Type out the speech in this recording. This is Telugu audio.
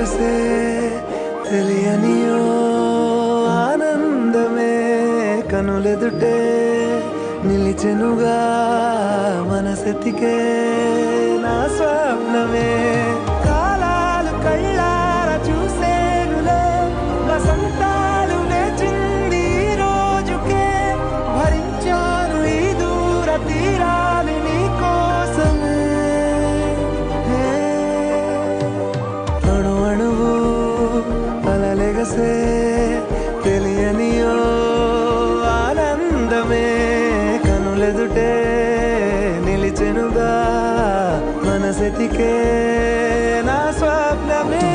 అలలెగసే తెలియనియో ఆనందమే కనులెదుటే నిలిచెనుగా మనసెతికే నా స్వప్నమే కాలాలు కళ్ళారా చూసేనులే వసంతాలు లేచింది ఈ రోజుకే భరించాను ఈ దూర తీరాలు నీ కోసమే అణు అణువు అలలెగసే తెలియనియో ఆనందమే కనులెదుటే నిలిచెనుగా మనసెతికే నా స్వప్నమే